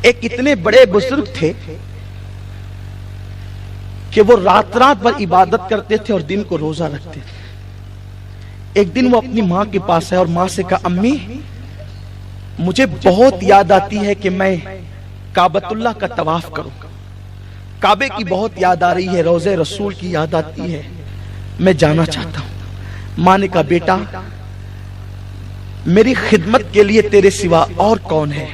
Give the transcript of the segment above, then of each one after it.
ایک اتنے بڑے بزرگ تھے کہ وہ رات رات بھر عبادت کرتے تھے اور دن کو روزہ رکھتے تھے. ایک دن وہ اپنی ماں کے پاس ہے اور ماں سے کہا امی مجھے بہت یاد آتی ہے کہ میں کعبۃ اللہ کا طواف کروں. کعبے کی بہت یاد آ رہی ہے, روضے رسول کی یاد آتی ہے, میں جانا چاہتا ہوں. ماں نے کہا بیٹا میری خدمت کے لیے تیرے سوا اور کون ہے؟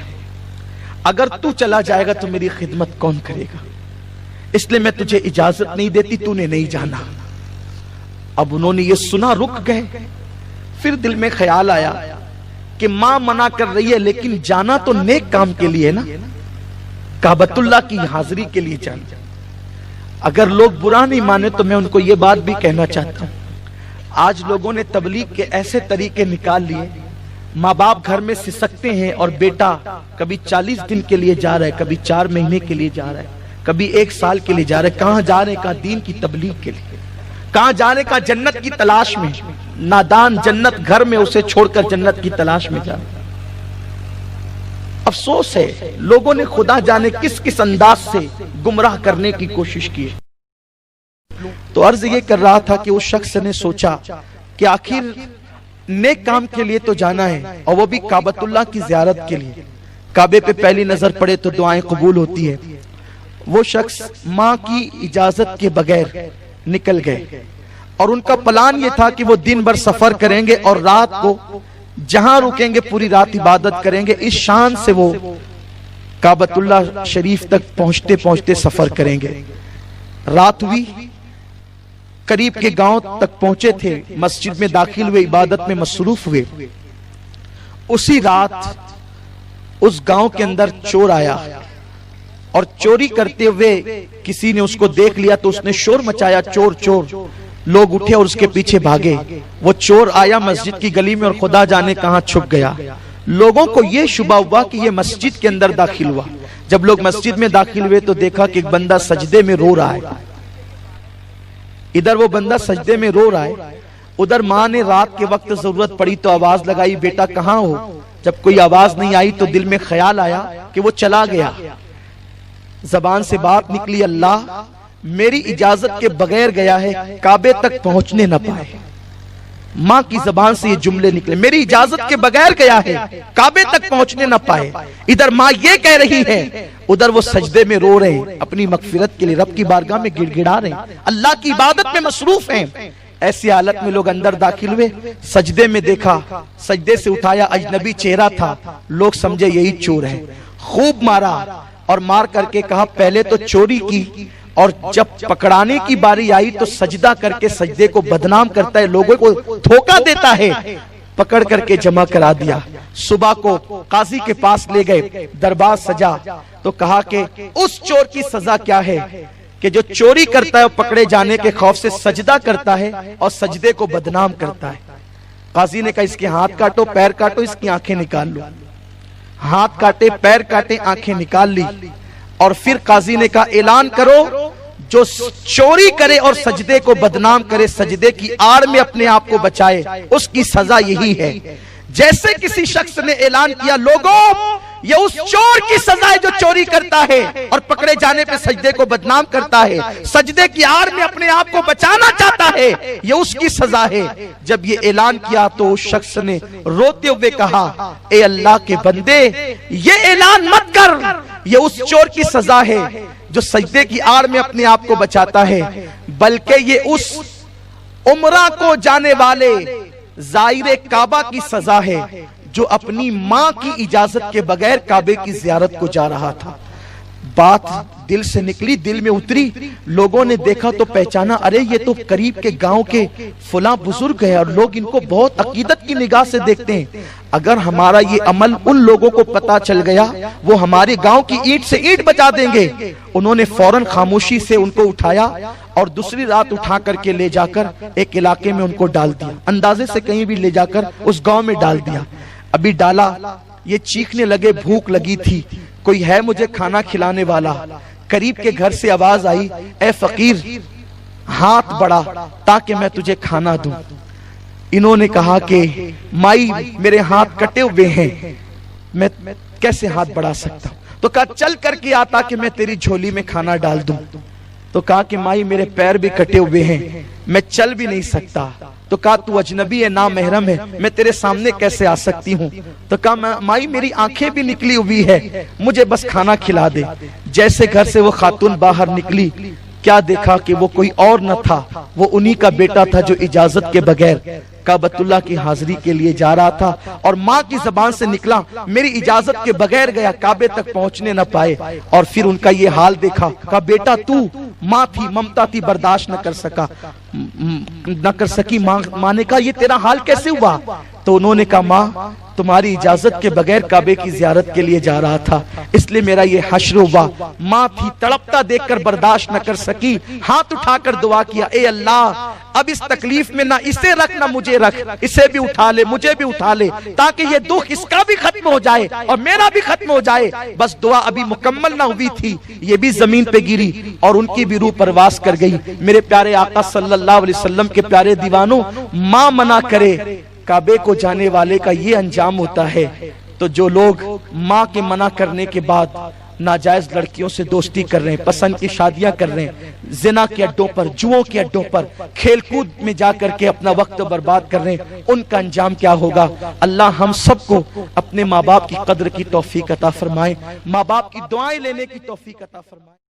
اگر تو چلا جائے گا تو میری خدمت کون کرے گا؟ اس لیے میں تجھے اجازت نہیں دیتی, تو نے نہیں جانا. اب انہوں نے یہ سنا رک گئے. پھر دل میں خیال آیا کہ ماں منع کر رہی ہے لیکن جانا تو نیک کام کے لیے نا, کعبۃ اللہ کی حاضری کے لیے جانا. اگر لوگ برا نہیں مانے تو میں ان کو یہ بات بھی کہنا چاہتا ہوں, آج لوگوں نے تبلیغ کے ایسے طریقے نکال لیے, ماں باپ گھر میں سسکتے ہیں اور بیٹا کبھی 40 دن کے لیے جا رہا ہے, کبھی 4 مہینے کے لیے جا رہا ہے, کبھی 1 سال کے لیے جا رہا ہے. کہاں جانے کا؟ دین کی تبلیغ کے لیے. کہاں جانے کا؟ جنت کی تلاش میں. نادان جنت گھر میں اسے چھوڑ کر جنت کی تلاش میں جا. افسوس ہے لوگوں نے خدا جانے کس کس انداز سے گمراہ کرنے کی کوشش کی. تو عرض یہ کر رہا تھا کہ اس شخص نے سوچا کہ آخر نیک کام کے لیے تو جانا ہے اور وہ بھی کعبۃ اللہ کی زیارت کے لیے. کعبے پہ پہلی نظر پڑے تو دعائیں قبول ہوتی ہے. وہ شخص ماں کی اجازت کے بغیر نکل گئے اور ان کا پلان یہ تھا کہ وہ دن بھر سفر کریں گے اور رات کو جہاں رکیں گے پوری رات عبادت کریں گے. اس شان سے وہ کعبۃ اللہ شریف تک پہنچتے پہنچتے سفر کریں گے. رات ہوئی, قریب کے گاؤں تک پہنچے تھے, مسجد میں داخل ہوئے, عبادت میں مصروف ہوئے. اسی رات اس گاؤں کے اندر چور آیا اور چوری کرتے ہوئے کسی نے اس کو دیکھ لیا تو اس نے شور مچایا, چور چور. لوگ اٹھے اور اس کے پیچھے بھاگے. وہ چور آیا مسجد کی گلی میں اور خدا جانے کہاں چھپ گیا. لوگوں کو یہ شبہ ہوا کہ یہ مسجد کے اندر داخل ہوا. جب لوگ مسجد میں داخل ہوئے تو دیکھا کہ ایک بندہ سجدے میں رو رہا ہے. ادھر وہ بندہ سجدے میں رو رہا ہے, ادھر ماں نے رات کے وقت ضرورت پڑی تو آواز لگائی بیٹا کہاں ہو. جب کوئی آواز نہیں آئی تو دل میں خیال آیا کہ وہ چلا گیا. زبان سے بات نکلی اللہ میری اجازت کے بغیر گیا ہے, کعبے تک پہنچنے نہ پائے. ماں کی زبان سے یہ جملے نکلے, میری اجازت کے بغیر گیا ہے, کعبے تک پہنچنے نہ پائے. ادھر ماں یہ کہہ رہی ہے, ادھر وہ سجدے میں رو رہے ہیں, اپنی مغفرت کے لیے رب کی بارگاہ میں گڑ گڑا رہے ہیں, اللہ کی عبادت میں مصروف ہیں. ایسی حالت میں لوگ اندر داخل ہوئے, سجدے میں دیکھا, سجدے سے اٹھایا, اجنبی چہرہ تھا. لوگ سمجھے یہی چور ہے, خوب مارا اور مار کر کے کہا پہلے تو چوری کی اور جب پکڑانے کی باری آئی تو سجدہ کر کے سجدے کو بدنام کرتا ہے, لوگوں کو دھوکہ دیتا ہے. پکڑ کر کے جمع کرا دیا. صبح کو قاضی کے پاس لے گئے, دربار سجا تو کہا کہ اس چور کی سزا کیا ہے کہ جو چوری کرتا ہے وہ پکڑے جانے کے خوف سے سجدہ کرتا ہے اور سجدے کو بدنام کرتا ہے. قاضی نے کہا اس کے ہاتھ کاٹو, پیر کاٹو, اس کی آنکھیں نکال لو. ہاتھ کاٹے, پیر کاٹے, آنکھیں نکال لی. اور پھر قاضی نے کہا اعلان کرو جو چوری کرے اور سجدے کو بدنام کرے, سجدے کی آڑ میں اپنے آپ کو بچائے, اس کی سزا یہی ہے. جیسے کسی شخص نے اعلان کیا لوگوں یہ اس چور کی سزا ہے جو چوری کرتا ہے اور پکڑے جانے پہ سجدے کو بدنام کرتا ہے, سجدے کی آڑ میں اپنے آپ کو بچانا چاہتا ہے, یہ اس کی سزا ہے. جب یہ اعلان کیا تو اس شخص نے روتے ہوئے کہا اے اللہ کے بندے یہ اعلان مت کر, یہ اس چور کی سزا ہے جو سجدے کی آڑ میں اپنے آپ کو بچاتا ہے, بلکہ یہ اس عمرہ کو جانے والے زائر کعبہ کی سزا ہے جو اپنی ماں کی اجازت کے بغیر کعبے کی زیارت کو جا رہا تھا. بات دل سے نکلی, دل میں اتری. لوگوں نے دیکھا تو پہچانا, ارے یہ تو قریب کے گاؤں کے فلاں بزرگ ہے اور لوگ ان کو بہت عقیدت کی نگاہ سے دیکھتے ہیں. اگر ہمارا یہ عمل ان لوگوں کو پتا چل گیا وہ ہمارے گاؤں کی اینٹ سے اینٹ بچا دیں گے. انہوں نے فوراً خاموشی سے ان کو اٹھایا اور دوسری رات اٹھا کر کے لے جا کر ایک علاقے میں ان کو ڈال دیا, اندازے سے کہیں بھی لے جا کر اس گاؤں میں ڈال دیا. ابھی ڈالا, یہ چیخنے لگے, بھوک لگی تھی, کوئی ہے مجھے کھانا کھلانے والا. قریب کے گھر سے آواز آئی اے فقیر ہاتھ بڑھا تاکہ میں تجھے کھانا دوں. انہوں نے کہا کہ مائی میرے ہاتھ کٹے ہوئے ہیں, میں کیسے ہاتھ بڑھا سکتا ہوں. تو کہا چل کر کے آتا کہ میں تیری جھولی میں کھانا ڈال دوں. تو کہا کہ مائی میرے پیر بھی کٹے ہوئے ہیں, میں چل بھی نہیں سکتا. تو کہا تو اجنبی ہے, نامحرم ہے, میں تیرے سامنے کیسے آ سکتی ہوں. تو کہا مائی میری آنکھیں بھی نکلی ہوئی ہے, مجھے بس کھانا کھلا دے. جیسے گھر سے وہ خاتون باہر نکلی, کیا دیکھا کہ وہ کوئی اور نہ تھا, وہ انہی کا بیٹا تھا جو اجازت کے بغیر کعبۃ اللہ کی حاضری کے لیے جا رہا تھا, اور ماں کی زبان سے نکلا میری اجازت کے بغیر گیا, کعبے تک پہنچنے نہ پائے. اور پھر ان کا یہ حال دیکھا, کہا بیٹا تو, ماں تھی, ممتا تھی, برداشت نہ کر سکی. ماں نے کہا یہ تیرا حال کیسے ہوا؟ تو انہوں نے کہا ماں تمہاری اجازت کے بغیر کعبے کی زیارت کے لیے جا رہا تھا, اس لیے میرا یہ حشر ہوا. ماں تھی, تڑپتا دیکھ کر برداشت نہ کر سکی, ہاتھ اٹھا کر دعا کیا, اے اللہ اب اس تکلیف میں نہ اسے رکھ نہ مجھے رکھ, اسے بھی اٹھا لے مجھے بھی اٹھا لے, تاکہ یہ دکھ اس کا بھی ختم ہو جائے اور میرا بھی ختم ہو جائے. بس دعا ابھی مکمل نہ ہوئی تھی, یہ بھی زمین پہ گری اور ان کی بھی روح پرواز کر گئی. میرے پیارے آقا صلی اللہ علیہ وسلم کے پیارے دیوانوں, ماں منع کرے کعبے کو جانے والے کا یہ انجام ہوتا ہے. تو جو لوگ ماں کے منع کرنے کے بعد ناجائز لڑکیوں سے دوستی کر رہے ہیں, پسند کی شادیاں کر رہے ہیں, زنا کے اڈوں پر, جوؤں کے اڈوں پر, کھیل کود میں جا کر کے اپنا وقت برباد کر رہے ہیں, ان کا انجام کیا ہوگا؟ اللہ ہم سب کو اپنے ماں باپ کی قدر کی توفیق عطا فرمائے, ماں باپ کی دعائیں لینے کی توفیق عطا فرمائے.